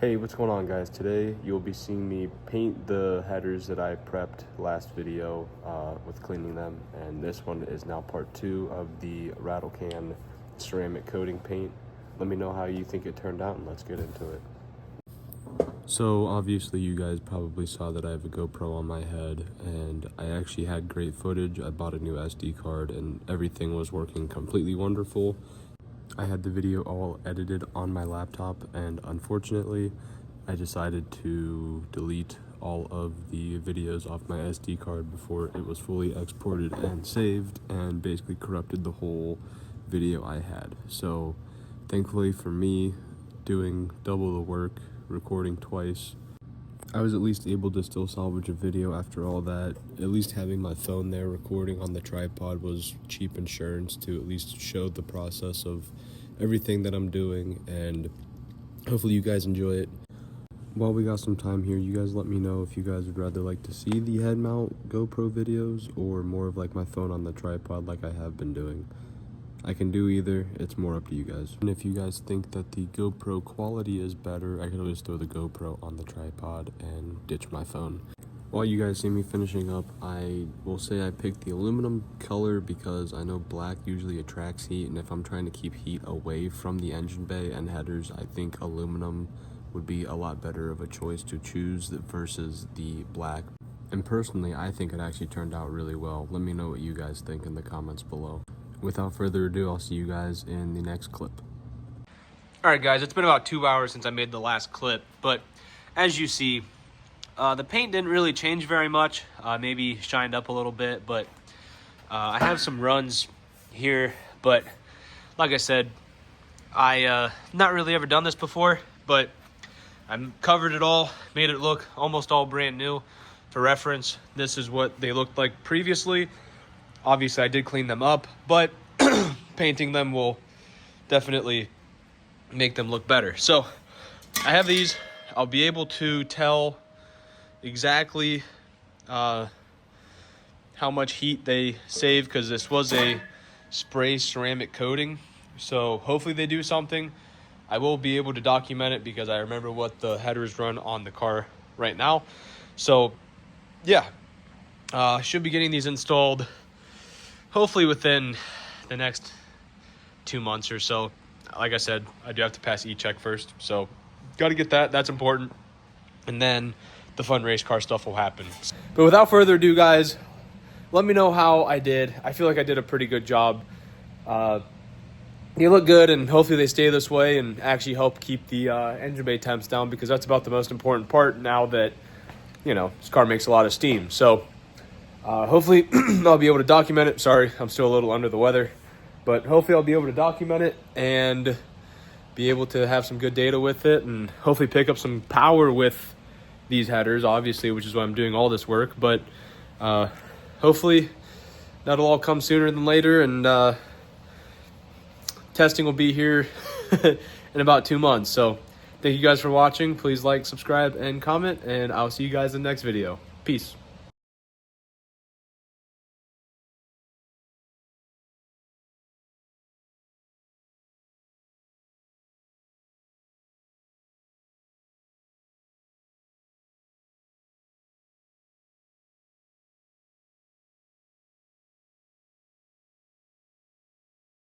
Hey, what's going on, guys? Today you'll be seeing me paint the headers that I prepped last video with cleaning them, and this one is now part 2 of the rattle can ceramic coating paint. Let me know how you think it turned out and let's get into it. So obviously you guys probably saw that I have a GoPro on my head, and I actually had great footage. I bought a new SD card and everything was working completely wonderful. I had the video all edited on my laptop, and unfortunately I decided to delete all of the videos off my SD card before it was fully exported and saved, and basically corrupted the whole video I had. So thankfully for me, doing double the work, recording twice, I was at least able to still salvage a video after all that. At least having my phone there recording on the tripod was cheap insurance to at least show the process of everything that I'm doing, and hopefully you guys enjoy it. While we got some time here, you guys let me know if you guys would rather like to see the head mount GoPro videos or more of like my phone on the tripod like I have been doing. I can do either, it's more up to you guys. And if you guys think that the GoPro quality is better, I could always throw the GoPro on the tripod and ditch my phone. While you guys see me finishing up, I will say I picked the aluminum color because I know black usually attracts heat, and if I'm trying to keep heat away from the engine bay and headers, I think aluminum would be a lot better of a choice to choose versus the black. And personally, I think it actually turned out really well. Let me know what you guys think in the comments below. Without further ado, I'll see you guys in the next clip. Alright guys, it's been about 2 hours since I made the last clip, but as you see, the paint didn't really change very much, maybe shined up a little bit, but I have some runs here, but like I said, I not really ever done this before, but I covered it all, made it look almost all brand new. For reference, this is what they looked like previously. Obviously, I did clean them up, but painting them will definitely make them look better. So I have these. I'll be able to tell exactly how much heat they save because this was a spray ceramic coating. So hopefully they do something. I will be able to document it because I remember what the headers run on the car right now. So yeah, should be getting these installed hopefully within the next 2 months or so. Like I said, I do have to pass e-check first, so got to get that. That's important. And then the fun race car stuff will happen. But without further ado, guys, let me know how I did. I feel like I did a pretty good job. They look good, and hopefully they stay this way and actually help keep the engine bay temps down, because that's about the most important part now that, you know, this car makes a lot of steam. So hopefully I'll be able to document it. Sorry, I'm still a little under the weather, but hopefully I'll be able to document it and be able to have some good data with it, and hopefully pick up some power with these headers, obviously, which is why I'm doing all this work. But hopefully that'll all come sooner than later, and testing will be here in about 2 months. So thank you guys for watching. Please like, subscribe, and comment, and I'll see you guys in the next video. Peace.